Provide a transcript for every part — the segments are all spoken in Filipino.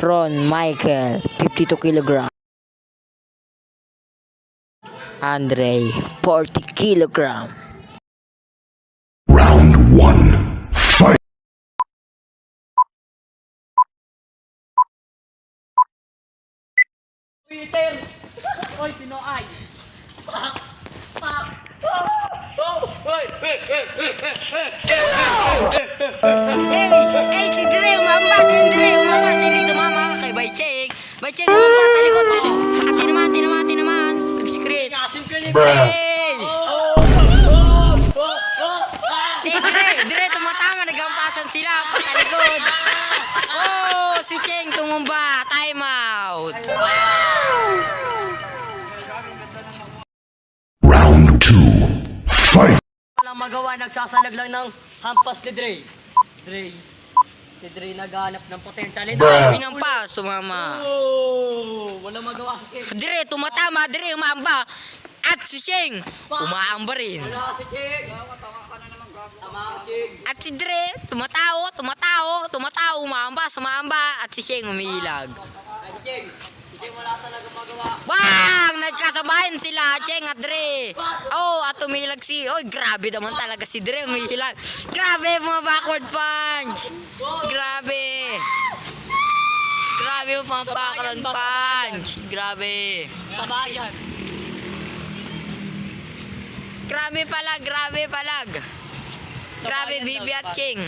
Ron Michael, 52 kilogram. Andre, 40 kilogram. Round one. Fight. Peter! Oy, sino ay? Hey, si Dre, umampas, si Dre, umampas, hindi tumama ka kay Baycheng. Baycheng, umampas sa likod dito. At tinaman. Screen. Asim ka ni Hey! Dire, tumatama, nagampasan sila, patalikod. Oh, si Cheng tumumba, time out. Round two. Fight. Walang magawa, nagsasalag lang ng hampas ni Dre. Si Dre naghanap ng potential. Pinampa, sumama. Oh, walang magawa si Cheng. Dire, tumatama, Dire, umamba. At si Cheng, umaamba rin. Wala si Cheng. Tama ka, Cheng. At si Dre, tumatawo, umamba. At si Cheng umiilag. Ay, si Cheng. Si Cheng wala talaga magawa. Bang! Nagkasabayan sila, Cheng at Dre. Oh, at umilag si... Oh, grabe naman talaga si Dre, umiilag. Grabe, mga backward punch. Grabe. Grabe yung mga backward punch. Grabe. Sabayan. Grabe palag. Grabe, Bibi at Cheng.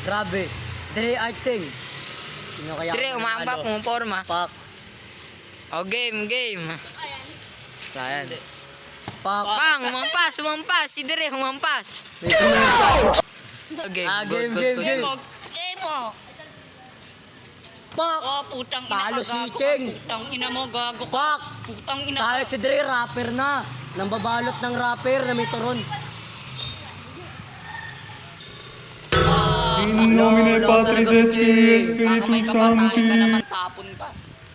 Grabe. Dre at Cheng. Sino kaya? Dre, umamba, pumuporma. Pak. Oh, game. Ayan. Pak. Bang, umampas. Si Dre, umampas. May commercial. Okay, Game. Pak. Oh, putang ina Talo ka, si gago Cheng. ka. Putang ina mo, gago ka. Pak. Putang ina ka. Kahit si Dre, rapper na. Nambabalot ng rapper na may turon. In nomine Patris et Filii et Baka may Spiritus kamatayan ka Sancti. naman, tapon ka.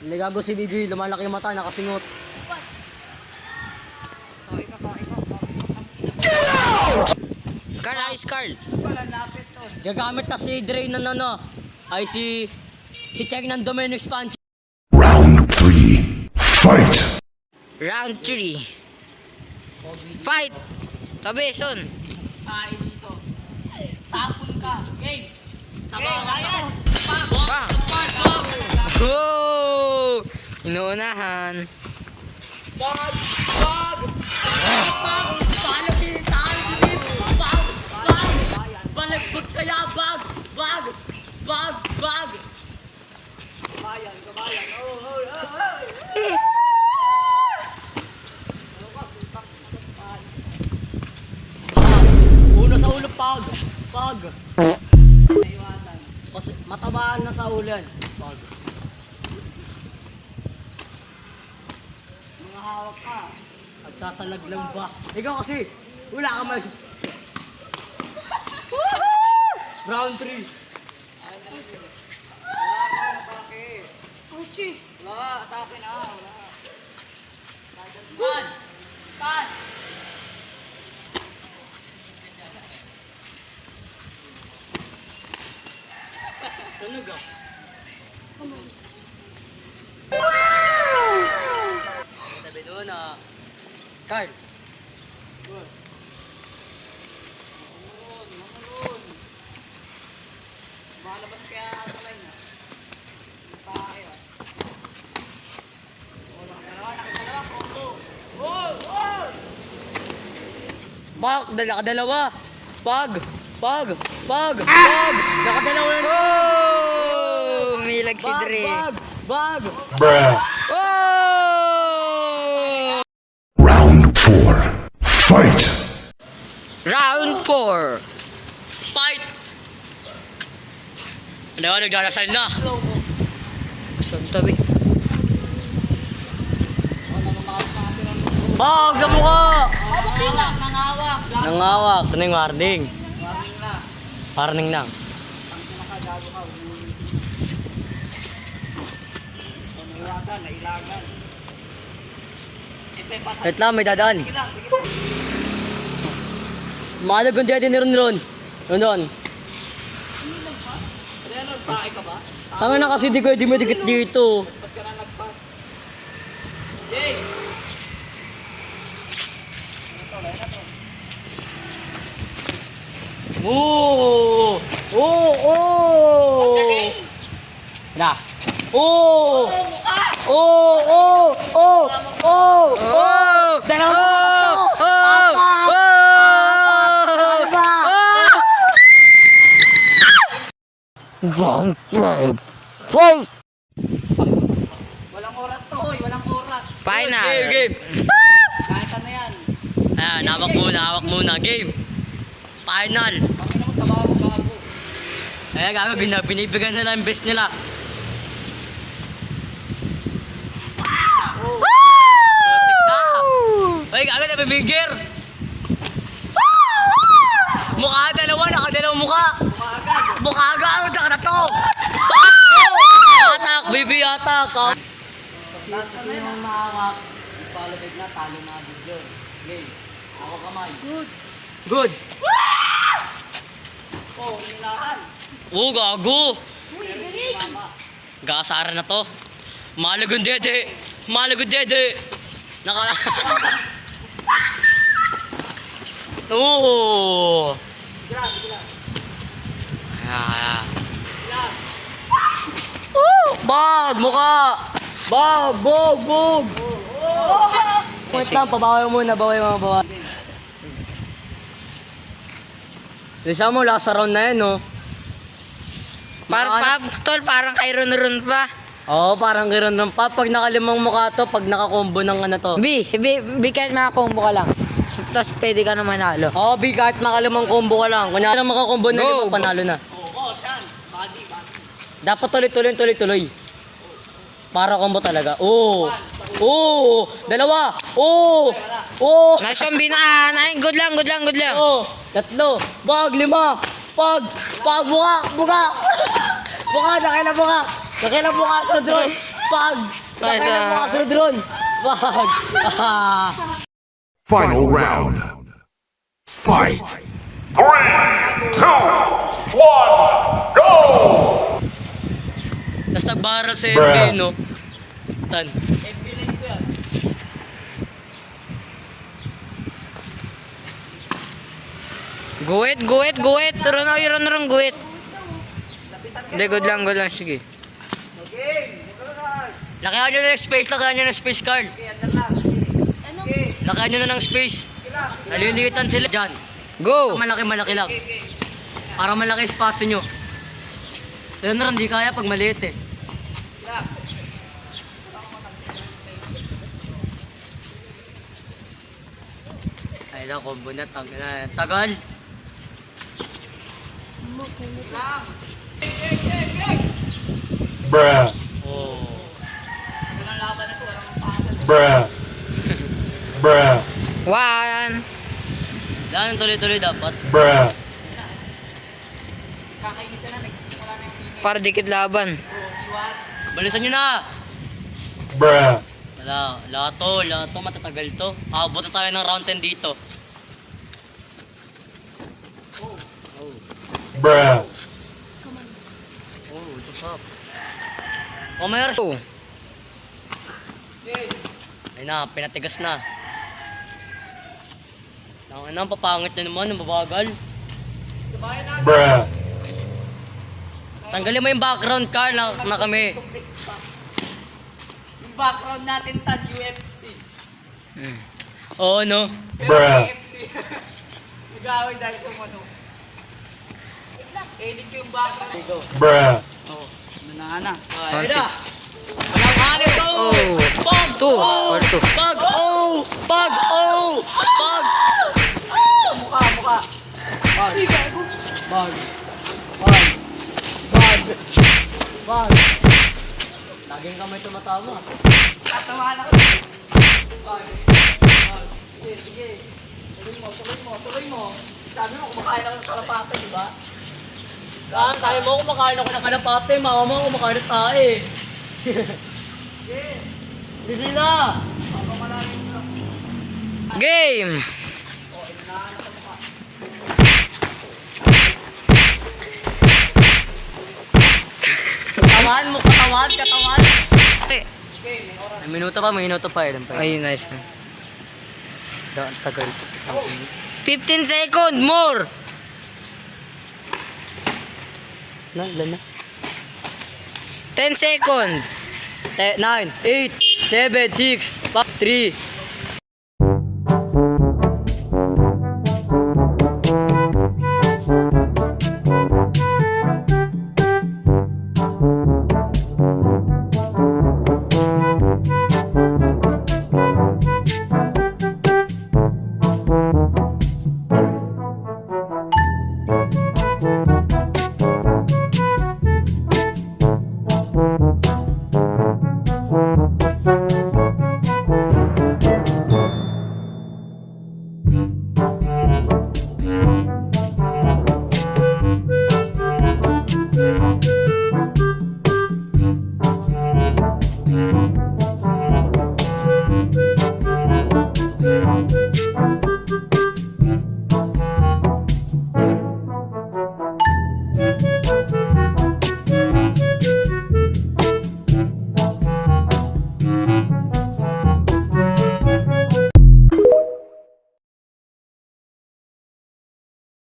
Ligago si Bibi, lumalaki yung mata, nakasingot. Carl. Gagamit na si Dre na ay si Cheng ng domain expansion. Round three. Fight. Round 3. Fight! Tabi, son. Ay, dito. Tapon ka. Game. Game, ayan. Bang! Oh! Inuunahan. Balagbag kaya, bag! Uno sa ulo, pag! Kasi matabaan na sa ulo yan. Pag. Mga hawak ka. Nagsasalag lang ba? Ikaw kasi, wala ka man. Round 3. Uchi. Wala, atake na. Stand! Tunog ah. Tabi doon ah. Carl. Malabas kaya sa line. Pake, oh. Nakadalawa. Bak, nakadalawa. Pag. Nakadalawa na. Oh! Umilag si Dre. Bag. Oh! Round four. Fight. Round 4. Fight. Ano, nagdarasal na. Son, tabi. Bag sa mukha. Nangawak. Nangawak. Ano yung warning? Warning na. Warning na. Nakagago ka. Iwasan, nailagan. Wait lang, may dadaan. Malag kung dito ni Ron. Ron. Ano, pake ka ba? Tanga na kasi di ko di madikit dito. Pas ka na nagpas. Yay! Oo! Na. Oo! Oo! Dalawa! Walang oras to, hoy. Walang oras. Final. Game. Kahit ano yan. Ayan, hawak muna. Game. Final. Bakit naman tabaho gago? Eh, gago, binibigyan nila ang best nila. Putik na. Ay, gago, nabibigir. Mukha dalawa, nakadalawang mukha. Umaagad. Mukha agad, taka na to. Atak, bibi atak. Last ano yan? Makakap. Ipalabig na, talo na agad yun. Game. Ako kamay. Good. Oh, nilahan. Oo, gago. Uy, galing! Mama. Gasara na to. Malagod dede. Nakala. Oo. Grabe, grabe. Ah. Last. Bag, mukha. Bag. Wait lang, pabaway muna, baway. Isa mo, last round na yan, no? Parang kay Ron pa. Oo, parang gano'n ng pa. Pag nakalimang mukha to, pag nakakombo ng ano to. B, kahit makakombo ka lang. Tapos pwede ka na manalo. Oo, B, kahit makalimang combo ka lang. Kunyari makakombo na Go. limang panalo na. Oh, siyan. Body. Dapat tuloy-tuloy. Para combo talaga. Oo. Dalawa. Oo. Nasa bina, good lang. Oo. Tatlo. Bag, lima. Pag, buka. Buka, nakailan buka sa drone. Pag, nakailan buka sa drone. Pag. Final round. Fight. 3, 2, 1, go! Tapos nagbaral sa Bruh. MB, no? Tan. FB-line ko yan. Guwit. Ron, guwit. Hindi, good lang, sige. Okay. Magkakaroon. Lakayan nyo ng space, Carl. Okay, andar lang. Okay. Lakayan nyo na ng space. Okay lang. Nalilitan sila dyan. Go! Malaki lang. Okay. Para malaki espasyo nyo. So yun rin, hindi kaya pag maliit eh. Lang. Ay na, combo na. Tagal. Lang. Bruh. Oh. Ganun laban na to. Walang pasal. Bruh. One. Dahil tuloy-tuloy dapat. Bruh. Kakainit na. Nagsisimula na yung pinig. Para dikit laban. Iwag. Balisan nyo na. Bruh. Wala to, matatagal to. Abot na tayo ng round 10 dito. Bruh. Oh, what's up? Oh, mayroon. Go. Ay na, pinatigas na. Ang papangit na naman, ang babagal. Sabayan natin. Bruh. Tanggalin mo yung background, Carl, na kami. Yung background natin tan UFC. Oo, no? Pero Bruh. UFC. Nag-away dahil sa mano. Edit ko yung background. Bruh. Oh, manahan na. Ay na. Walang halit to. Oh. Pag. Two. Or two. Pag. Oh. Pag. Oh. Pag. Mukha. Bag. Laging kamay tumatama. Tatamaan ako. Sige. Tuloy mo. Sabi mo, kumakain ako ng kalapata, di ba? Tayo mo kumakain ako ng kalapate. Mama mo kumakain ng tae. Hindi sila. Game. Tama Katawan mo, katawan. Eh, May minuto pa. Ilan pa? ay, nice. Tagal. 15 seconds more. Ilan na? 10 seconds. 9, 8, 7, 6, 5, 3,